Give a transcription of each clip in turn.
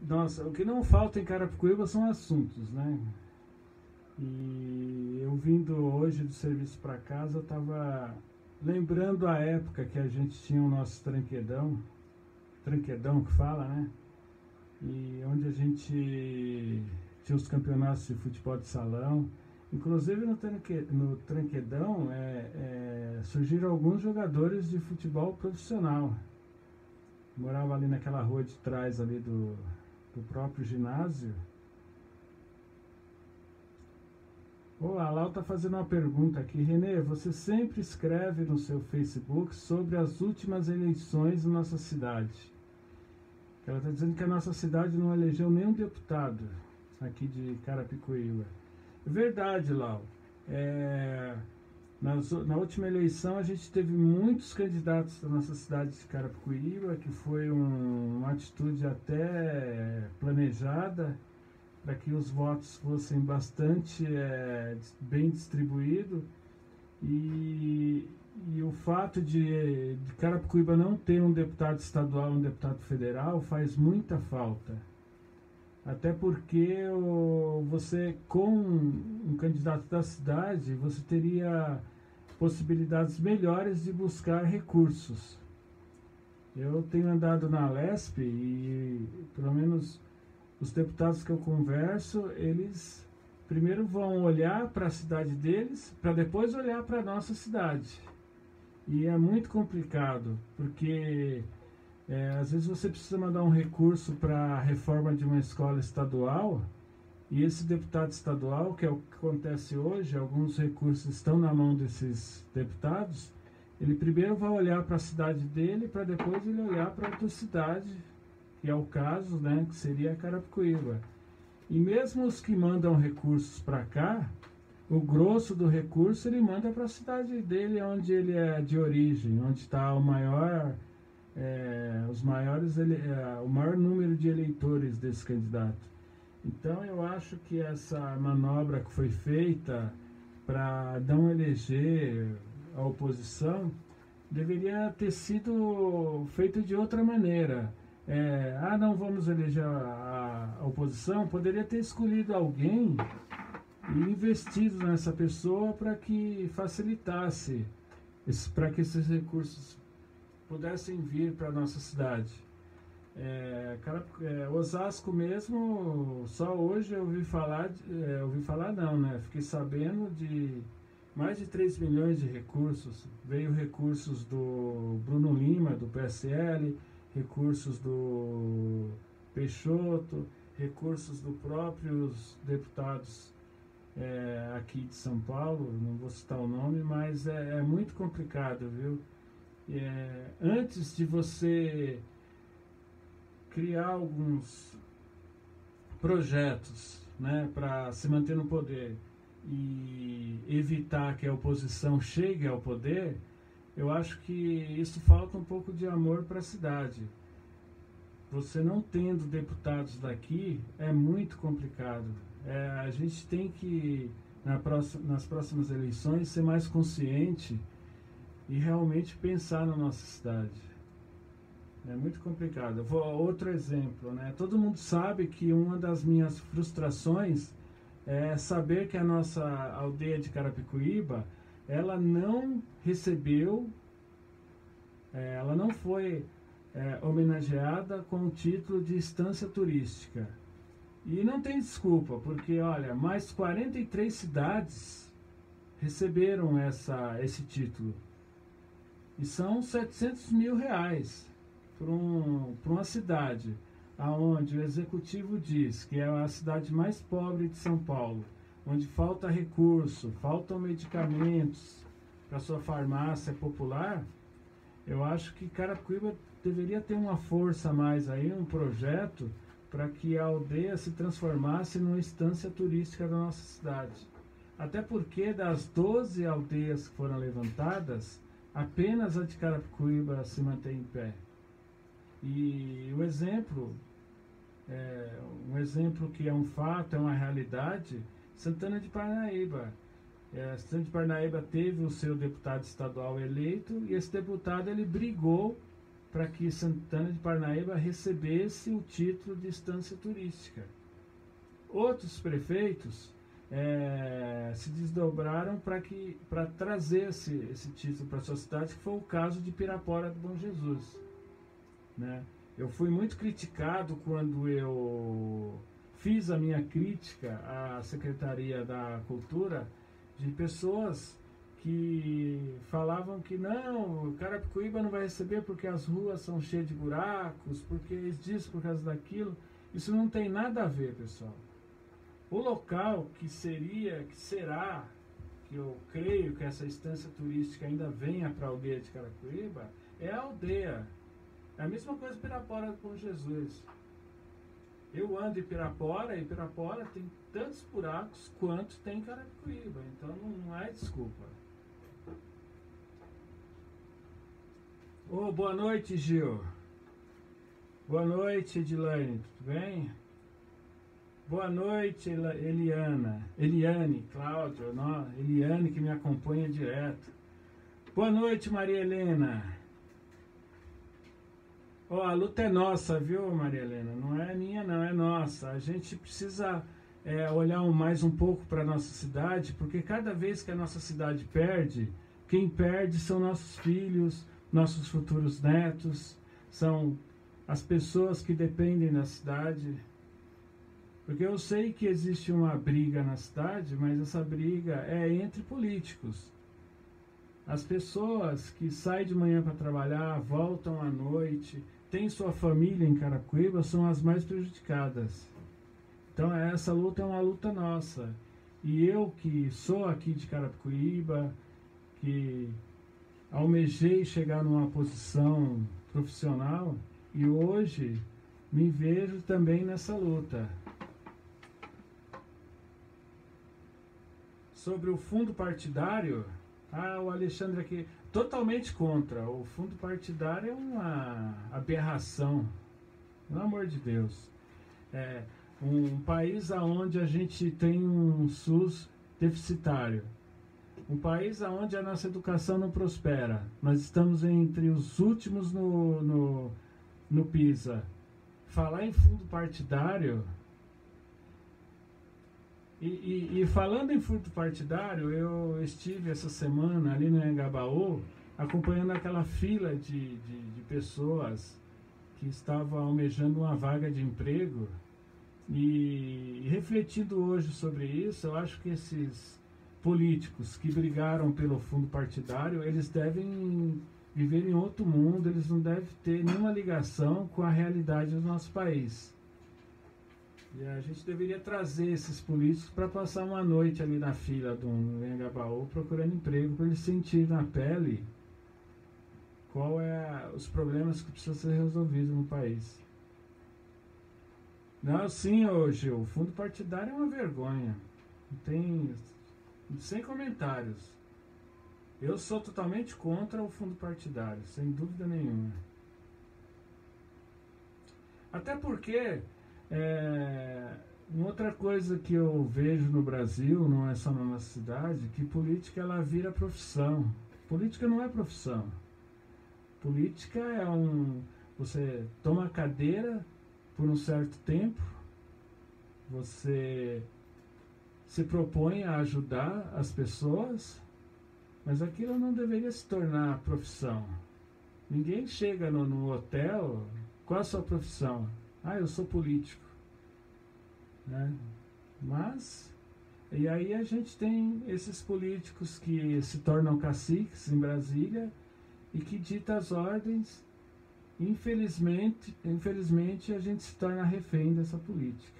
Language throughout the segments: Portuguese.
Nossa, o que não falta em Carapicuíba são assuntos, né? E eu vindo hoje do serviço para casa, eu estava lembrando a época que a gente tinha o nosso tranquedão que fala, né? E onde a gente tinha os campeonatos de futebol de salão. Inclusive no tranquedão surgiram alguns jogadores de futebol profissional. Morava ali naquela rua de trás ali do próprio ginásio. A Lau está fazendo uma pergunta aqui. Renê, você sempre escreve no seu Facebook sobre as últimas eleições na nossa cidade. Ela está dizendo que a nossa cidade não elegeu nenhum deputado aqui de Carapicuíba. É verdade, Lau. Na última eleição a gente teve muitos candidatos da nossa cidade de Carapicuíba, que foi uma atitude até planejada para que os votos fossem bastante bem distribuídos. E o fato de Carapicuíba não ter um deputado estadual e um deputado federal faz muita falta. Até porque você, com um candidato da cidade, você teria possibilidades melhores de buscar recursos. Eu tenho andado na Lesp e, pelo menos, os deputados que eu converso, eles primeiro vão olhar para a cidade deles, para depois olhar para a nossa cidade. E é muito complicado, porque às vezes você precisa mandar um recurso para a reforma de uma escola estadual, e esse deputado estadual, que é o que acontece hoje, alguns recursos estão na mão desses deputados, ele primeiro vai olhar para a cidade dele, para depois ele olhar para outra cidade, que é o caso, né, que seria Carapicuíba. E mesmo os que mandam recursos para cá, o grosso do recurso ele manda para a cidade dele, onde ele é de origem, onde está o maior número de eleitores desse candidato. Então eu acho que essa manobra que foi feita para não eleger a oposição deveria ter sido feita de outra maneira. Não vamos eleger a oposição, poderia ter escolhido alguém e investido nessa pessoa para que facilitasse, para que esses recursos pudessem vir para a nossa cidade. Osasco mesmo, só hoje eu ouvi falar não, né? Fiquei sabendo de mais de 3 milhões de recursos. Veio recursos do Bruno Lima, do PSL, recursos do Peixoto, recursos dos próprios deputados aqui de São Paulo, não vou citar o nome, mas é muito complicado, viu? Antes de você criar alguns projetos, né, para se manter no poder e evitar que a oposição chegue ao poder, eu acho que isso falta um pouco de amor para a cidade. Você não tendo deputados daqui é muito complicado. A gente tem que, nas próximas eleições, ser mais consciente e realmente pensar na nossa cidade. É muito complicado. Outro exemplo, né? Todo mundo sabe que uma das minhas frustrações é saber que a nossa aldeia de Carapicuíba, ela não recebeu, ela não foi homenageada com o título de estância turística. E não tem desculpa, porque, olha, mais 43 cidades receberam esse título. E são 700 mil reais para uma cidade onde o executivo diz que é a cidade mais pobre de São Paulo, onde falta recurso, faltam medicamentos para sua farmácia popular. Eu acho que Carapicuíba deveria ter uma força a mais aí, um projeto para que a aldeia se transformasse numa estância turística da nossa cidade. Até porque das 12 aldeias que foram levantadas, apenas a de Carapicuíba se mantém em pé. E um exemplo que é um fato, é uma realidade, Santana de Parnaíba. Santana de Parnaíba teve o seu deputado estadual eleito, e esse deputado ele brigou para que Santana de Parnaíba recebesse o título de estância turística. Outros prefeitos se desdobraram para trazer esse título para a sua cidade, que foi o caso de Pirapora do Bom Jesus, né? Eu fui muito criticado quando eu fiz a minha crítica à Secretaria da Cultura, de pessoas que falavam que não, Carapicuíba não vai receber porque as ruas são cheias de buracos, porque eles dizem por causa daquilo. Isso não tem nada a ver, pessoal. O local que será, que eu creio que essa estância turística ainda venha para a aldeia de Carapicuíba, é a aldeia. É a mesma coisa Pirapora com Jesus. Eu ando em Pirapora, e Pirapora tem tantos buracos quanto tem Carapicuíba, então não é desculpa. Boa noite, Gil. Boa noite, Edilane, tudo bem? Boa noite, Eliane, Cláudio, Eliane que me acompanha direto. Boa noite, Maria Helena. A luta é nossa, viu, Maria Helena? Não é minha, não, é nossa. A gente precisa olhar mais um pouco para a nossa cidade, porque cada vez que a nossa cidade perde, quem perde são nossos filhos, nossos futuros netos, são as pessoas que dependem da cidade. Porque eu sei que existe uma briga na cidade, mas essa briga é entre políticos. As pessoas que saem de manhã para trabalhar, voltam à noite, têm sua família em Carapicuíba, são as mais prejudicadas. Então essa luta é uma luta nossa. E eu que sou aqui de Carapicuíba, que almejei chegar numa posição profissional, e hoje me vejo também nessa luta. Sobre o fundo partidário, o Alexandre aqui, totalmente contra. O fundo partidário é uma aberração, pelo amor de Deus. É um país onde a gente tem um SUS deficitário, um país onde a nossa educação não prospera. Nós estamos entre os últimos no PISA. Falar em fundo partidário... E falando em fundo partidário, eu estive essa semana ali no Anhangabaú, acompanhando aquela fila de pessoas que estavam almejando uma vaga de emprego, e refletindo hoje sobre isso, eu acho que esses políticos que brigaram pelo fundo partidário, eles devem viver em outro mundo, eles não devem ter nenhuma ligação com a realidade do nosso país. E a gente deveria trazer esses políticos para passar uma noite ali na fila do Anhangabaú procurando emprego, para eles sentirem na pele qual os problemas que precisam ser resolvidos no país. Não, sim, hoje o fundo partidário é uma vergonha. Não tem, sem comentários. Eu sou totalmente contra o fundo partidário, sem dúvida nenhuma. Até porque uma outra coisa que eu vejo no Brasil, não é só na nossa cidade, que política ela vira profissão. Política não é profissão. Política é você toma a cadeira por um certo tempo, você se propõe a ajudar as pessoas, mas aquilo não deveria se tornar profissão. Ninguém chega no hotel, qual é a sua profissão? Eu sou político, né? Mas, e aí a gente tem esses políticos que se tornam caciques em Brasília e que ditam as ordens. Infelizmente a gente se torna refém dessa política.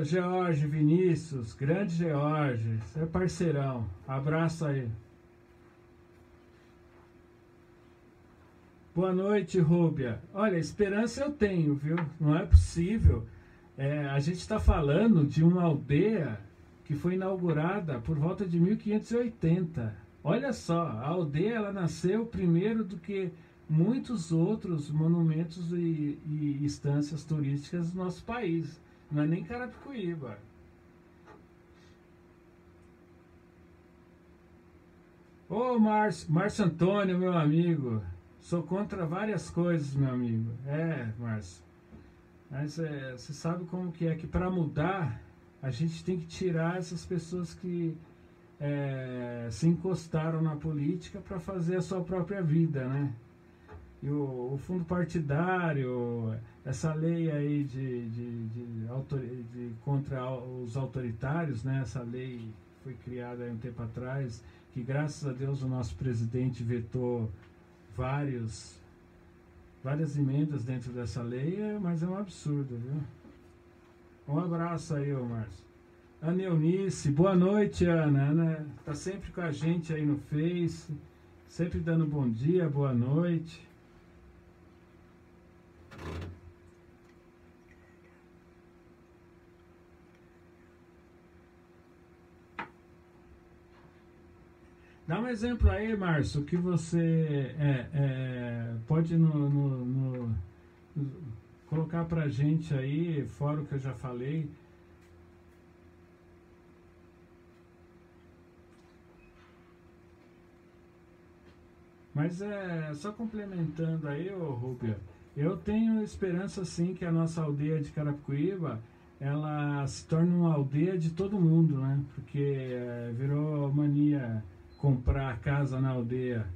George Vinícius, grande George, você é parceirão, abraço aí. Boa noite, Rúbia. Olha, esperança eu tenho, viu? Não é possível. A gente está falando de uma aldeia que foi inaugurada por volta de 1580. Olha só, a aldeia ela nasceu primeiro do que muitos outros monumentos e instâncias turísticas do nosso país. Não é nem Carapicuíba. Ô, Márcio Antônio, meu amigo. Sou contra várias coisas, meu amigo. Márcio. Mas você sabe como que é que para mudar a gente tem que tirar essas pessoas que se encostaram na política para fazer a sua própria vida, né? E o fundo partidário, essa lei aí de contra os autoritários, né? Essa lei foi criada há um tempo atrás, que graças a Deus o nosso presidente vetou várias emendas dentro dessa lei, mas é um absurdo, viu? Um abraço aí, ô Márcio. Ana Eunice, boa noite, Ana. Ana tá sempre com a gente aí no Face, sempre dando bom dia, boa noite. Dá um exemplo aí, Márcio, que você pode colocar pra gente aí, fora o que eu já falei. Mas só complementando aí, ô Rúbia, eu tenho esperança sim que a nossa aldeia de Carapicuíba ela se torne uma aldeia de todo mundo, né? Porque virou mania comprar casa na aldeia.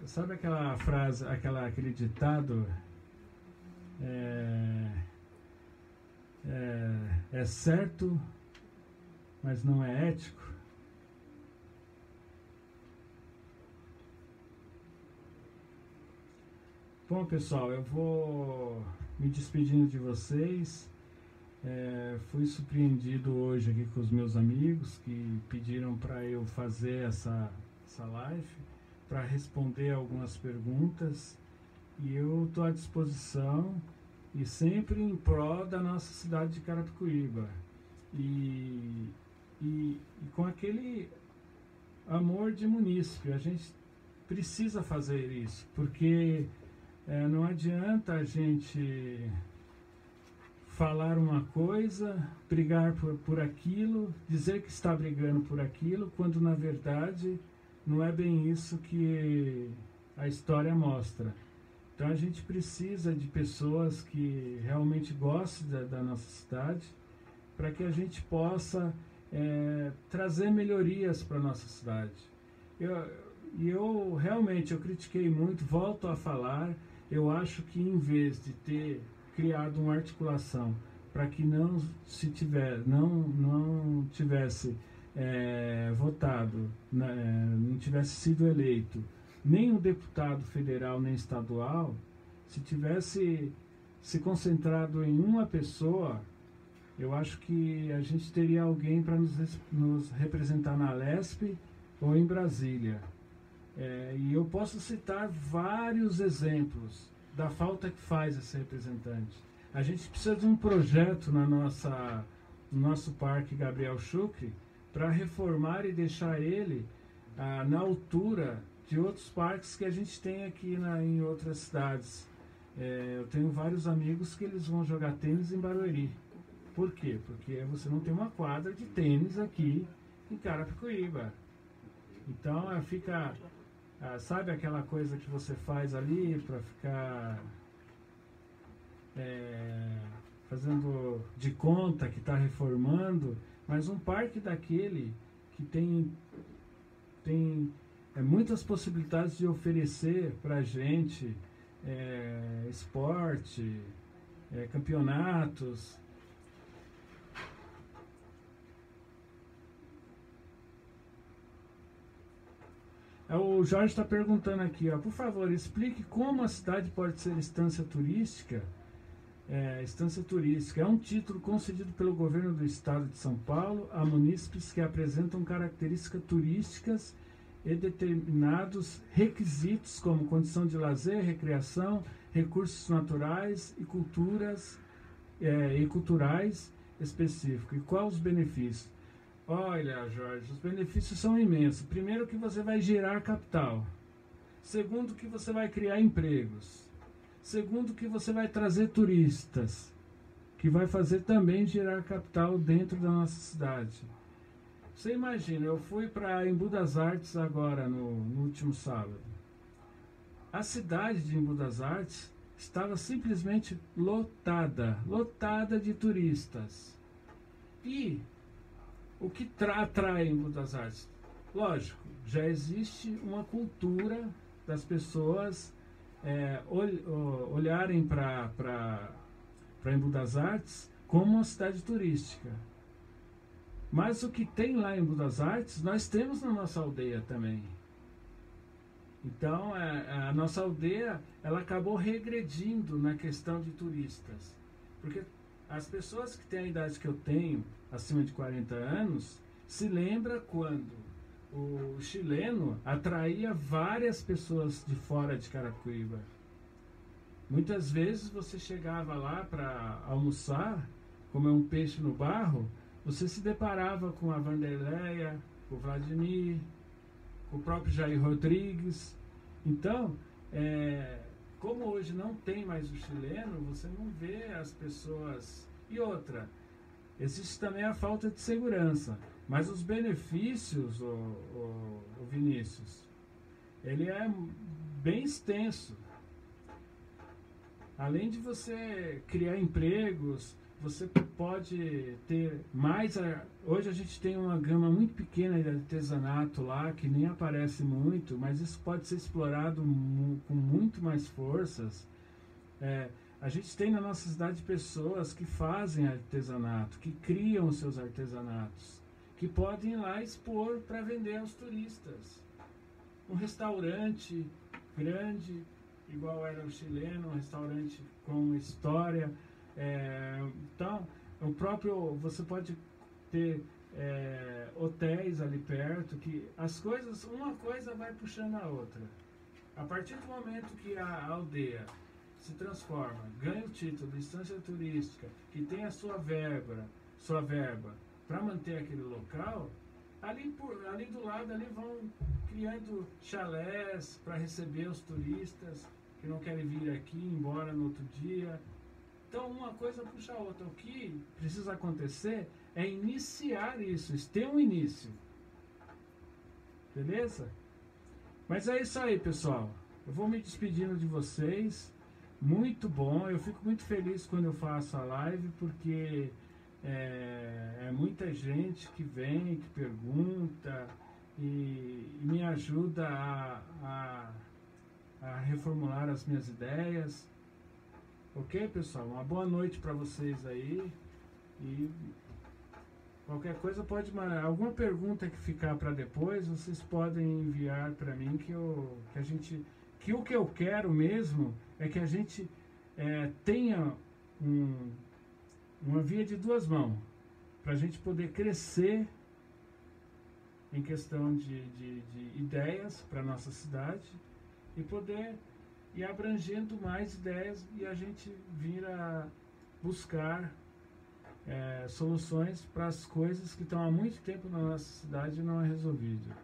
Sabe aquela frase, aquele ditado? É certo, mas não é ético. Bom, pessoal, eu vou me despedindo de vocês. Fui surpreendido hoje aqui com os meus amigos que pediram para eu fazer essa live para responder algumas perguntas e eu estou à disposição e sempre em prol da nossa cidade de Carapicuíba e com aquele amor de munícipe. A gente precisa fazer isso porque não adianta a gente falar uma coisa, brigar por aquilo, dizer que está brigando por aquilo, quando na verdade não é bem isso que a história mostra. Então a gente precisa de pessoas que realmente gostem da nossa cidade, para que a gente possa trazer melhorias para a nossa cidade. Eu realmente critiquei muito, volto a falar, eu acho que em vez de ter criado uma articulação para que não tivesse votado, não tivesse sido eleito nem o deputado federal nem estadual, se tivesse se concentrado em uma pessoa, eu acho que a gente teria alguém para nos representar na Lesp ou em Brasília. E eu posso citar vários exemplos da falta que faz esse representante. A gente precisa de um projeto no nosso Parque Gabriel Chucre para reformar e deixar ele na altura de outros parques que a gente tem aqui em outras cidades. Eu tenho vários amigos que eles vão jogar tênis em Barueri. Por quê? Porque você não tem uma quadra de tênis aqui em Carapicuíba. Então fica... sabe aquela coisa que você faz ali para ficar fazendo de conta que está reformando, mas um parque daquele que tem muitas possibilidades de oferecer para a gente esporte, campeonatos. O Jorge está perguntando aqui, por favor, explique como a cidade pode ser estância turística. Estância turística é um título concedido pelo governo do estado de São Paulo a munícipes que apresentam características turísticas e determinados requisitos como condição de lazer, recreação, recursos naturais e culturais específicos. E quais os benefícios? Olha, Jorge, os benefícios são imensos. Primeiro, que você vai gerar capital. Segundo, que você vai criar empregos. Segundo, que você vai trazer turistas, que vai fazer também gerar capital dentro da nossa cidade. Você imagina, eu fui para Embu das Artes agora, no último sábado. A cidade de Embu das Artes estava simplesmente lotada, lotada de turistas. E o que atrai Embu das Artes? Lógico, já existe uma cultura das pessoas olharem para Embu das Artes como uma cidade turística. Mas o que tem lá em Embu das Artes, nós temos na nossa aldeia também. Então, a nossa aldeia, ela acabou regredindo na questão de turistas. Porque as pessoas que têm a idade que eu tenho, acima de 40 anos, se lembra quando o chileno atraía várias pessoas de fora de Carapicuíba. Muitas vezes você chegava lá para almoçar, comer um peixe no barro, você se deparava com a Vanderleia, com o Vladimir, com o próprio Jair Rodrigues. Então, como hoje não tem mais o chileno, você não vê as pessoas. E outra, existe também a falta de segurança. Mas os benefícios, o Vinícius, ele é bem extenso. Além de você criar empregos, você pode ter mais. Hoje a gente tem uma gama muito pequena de artesanato lá, que nem aparece muito, mas isso pode ser explorado com muito mais forças. A gente tem na nossa cidade pessoas que fazem artesanato, que criam os seus artesanatos, que podem ir lá expor para vender aos turistas. Um restaurante grande, igual era o chileno, um restaurante com história. Então, você pode ter hotéis ali perto, que uma coisa vai puxando a outra. A partir do momento que a aldeia se transforma, ganha o título de instância turística, que tem a sua verba para manter aquele local, ali do lado ali vão criando chalés para receber os turistas que não querem vir aqui, ir embora no outro dia. Então uma coisa puxa a outra. O que precisa acontecer é iniciar isso ter um início. Beleza? Mas é isso aí, pessoal. Eu vou me despedindo de vocês. Muito bom. Eu fico muito feliz quando eu faço a live, porque é muita gente que vem, que pergunta e me ajuda a reformular as minhas ideias. Ok, pessoal? Uma boa noite para vocês aí. E qualquer coisa pode mandar. Alguma pergunta que ficar para depois, vocês podem enviar para mim, que o que eu quero mesmo é que a gente tenha uma via de duas mãos, para a gente poder crescer em questão de ideias para a nossa cidade e poder ir abrangendo mais ideias e a gente vir a buscar soluções para as coisas que estão há muito tempo na nossa cidade e não é resolvido.